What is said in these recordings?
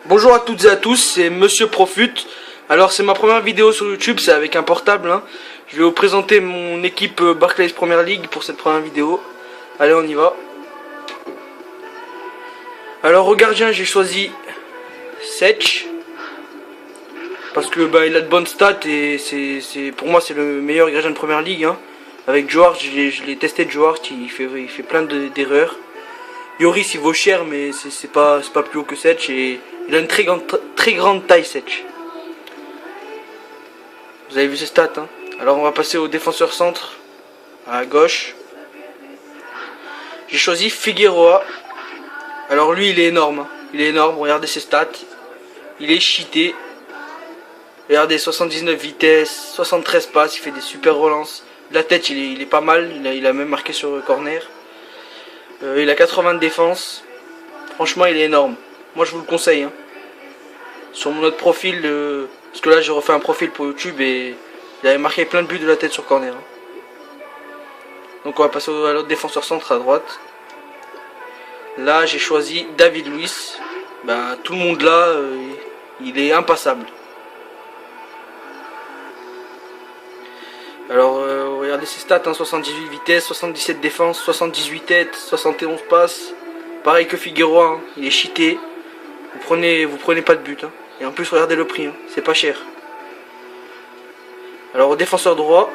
Bonjour à toutes et à tous, c'est Monsieur Profut. Alors c'est ma première vidéo sur YouTube, c'est avec un portable. Je vais vous présenter mon équipe Barclays Premier League pour cette première vidéo. Allez, on y va. Alors au gardien, j'ai choisi Setch parce que il a de bonnes stats et pour moi c'est le meilleur gardien de Première Ligue. Avec Joe, je l'ai testé. Joe, il fait plein d'erreurs. Yoris il vaut cher, mais c'est pas plus haut que Setch et il a une très grande taille. Setch. Vous avez vu ses stats. Alors on va passer au défenseur centre à gauche. J'ai choisi Figueroa. Alors lui il est énorme. Il est énorme, regardez ses stats. Il est cheaté. Regardez, 79 vitesses, 73 passes, il fait des super relances. La tête il est pas mal, il a même marqué sur corner. Il a 80 de défense. Franchement il est énorme. Moi je vous le conseille. Sur mon autre profil, parce que là j'ai refait un profil pour YouTube et il avait marqué plein de buts de la tête sur corner. Donc on va passer à l'autre défenseur centre à droite. Là j'ai choisi David Luiz. Tout le monde là, il est impassable. Alors regardez ses stats, 78 vitesses, 77 défense, 78 têtes, 71 passes. Pareil que Figueroa, il est cheaté. Vous prenez pas de but. Et en plus regardez le prix, c'est pas cher. Alors au défenseur droit.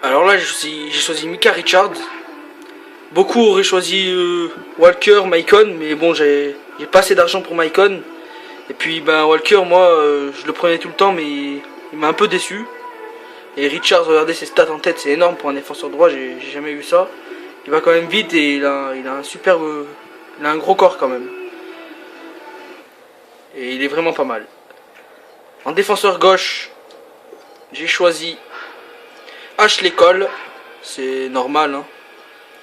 Alors là j'ai choisi Micah Richards. Beaucoup auraient choisi Walker, Maicon, mais bon j'ai pas assez d'argent pour Maicon. Et puis Walker, moi je le prenais tout le temps, mais il m'a un peu déçu. Et Richards, regardez ses stats en tête, c'est énorme pour un défenseur droit, j'ai jamais vu ça. Il va quand même vite et il a un gros corps quand même. Et il est vraiment pas mal. En défenseur gauche, j'ai choisi Ashley Cole. C'est normal,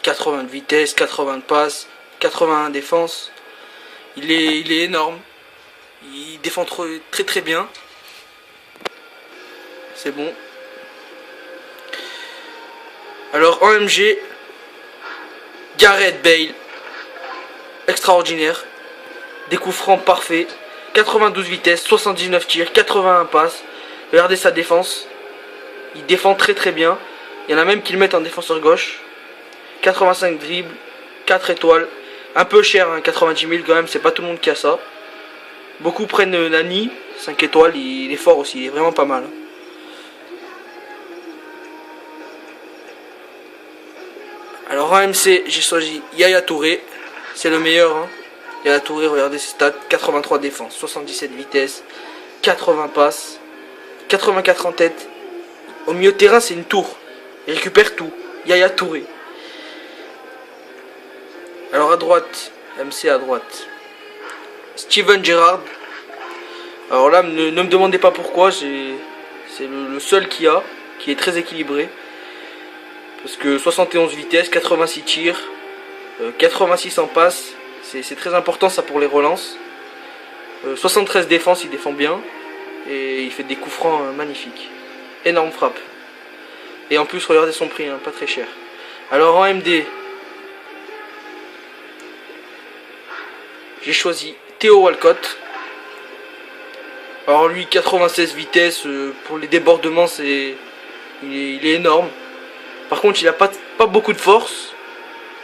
80 de vitesse, 80 de passe, 81 de défense. Il est énorme. Il défend très bien. C'est bon. Alors en MG, Gareth Bale. Extraordinaire. Des coups francs parfaits. 92 vitesses, 79 tirs, 81 passes. Regardez sa défense. Il défend très bien. Il y en a même qui le mettent en défenseur gauche. 85 dribbles, 4 étoiles. Un peu cher, 90 000 quand même, c'est pas tout le monde qui a ça. Beaucoup prennent Nani, 5 étoiles, il est fort aussi, il est vraiment pas mal. Alors en MC, j'ai choisi Yaya Touré, c'est le meilleur. Yaya Touré, regardez ses stats, 83 défense, 77 vitesse, 80 passes, 84 en tête. Au milieu de terrain, c'est une tour. Il récupère tout. Yaya Touré. Alors à droite, MC à droite. Steven Gerrard. Alors là, ne me demandez pas pourquoi, c'est le seul qui est très équilibré. Parce que 71 vitesses, 86 tirs, 86 en passe, c'est très important ça pour les relances. 73 défense, il défend bien. Et il fait des coups francs magnifiques. Énorme frappe. Et en plus, regardez son prix, pas très cher. Alors en MD, j'ai choisi Theo Walcott. Alors lui, 96 vitesses, pour les débordements, il est énorme. Par contre, il a pas beaucoup de force.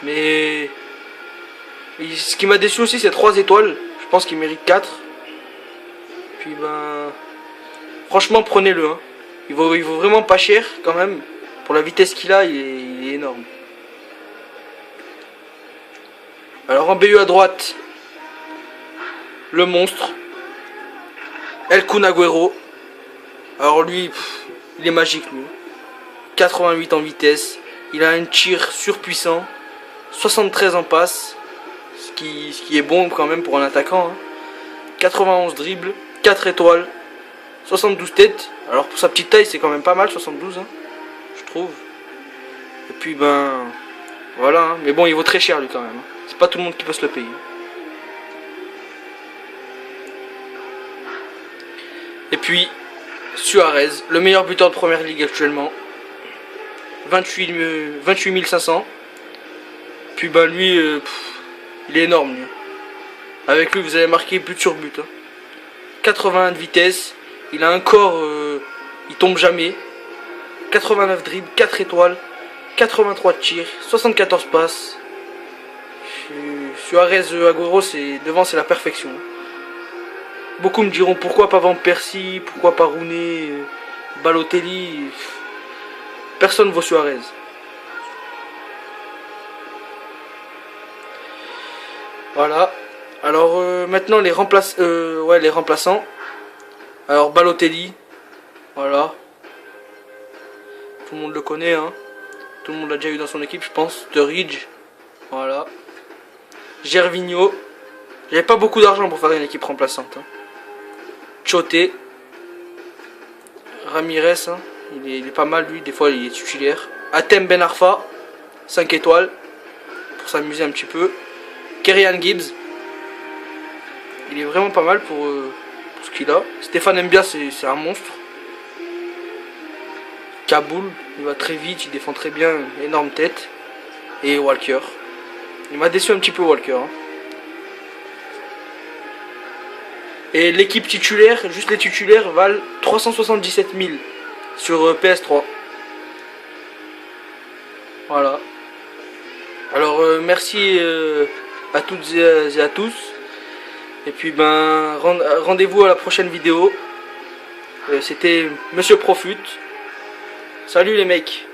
Mais ce qui m'a déçu aussi, c'est 3 étoiles. Je pense qu'il mérite 4. Puis franchement, prenez-le. Il vaut vraiment pas cher quand même. Pour la vitesse qu'il a, il est énorme. Alors en BU à droite, le monstre El Kun Agüero. Alors lui, il est magique lui. 88 en vitesse. Il a un tir surpuissant. 73 en passe. Ce qui est bon quand même pour un attaquant. 91 dribbles. 4 étoiles. 72 têtes. Alors pour sa petite taille, c'est quand même pas mal, 72. Je trouve. Et puis voilà. Mais bon, il vaut très cher lui quand même. C'est pas tout le monde qui peut se le payer. Et puis Suarez, le meilleur buteur de Première Ligue actuellement. 28 500. Puis lui, il est énorme lui. Avec lui, vous allez marquer but sur but. Hein. 81 de vitesse. Il a un corps, il tombe jamais. 89 dribbles, 4 étoiles. 83 de tir, 74 passes. Suarez Agüero, devant, c'est la perfection. Beaucoup me diront pourquoi pas Van Persie, pourquoi pas Rooney, Balotelli. Personne vaut Suarez. Voilà. Alors maintenant les remplaçants. Alors Balotelli. Voilà. Tout le monde le connaît, hein. Tout le monde l'a déjà eu dans son équipe, je pense. Sturridge. Voilà. Gervinho. J'avais pas beaucoup d'argent pour faire une équipe remplaçante. Hein. Choté. Ramirez. Hein. Il est pas mal, lui. Des fois, il est titulaire. Hatem Ben Arfa. 5 étoiles. Pour s'amuser un petit peu. Kerian Gibbs. Il est vraiment pas mal pour ce qu'il a. Stéphane Mbia, c'est un monstre. Kaboul, il va très vite, il défend très bien, énorme tête. Et Walker. Il m'a déçu un petit peu, Walker. Hein. Et l'équipe titulaire, juste les titulaires, valent 377 000 sur PS3. Voilà. Alors, merci à toutes et à tous. Et puis, ben, rendez-vous à la prochaine vidéo. C'était Monsieur Profut. Salut les mecs.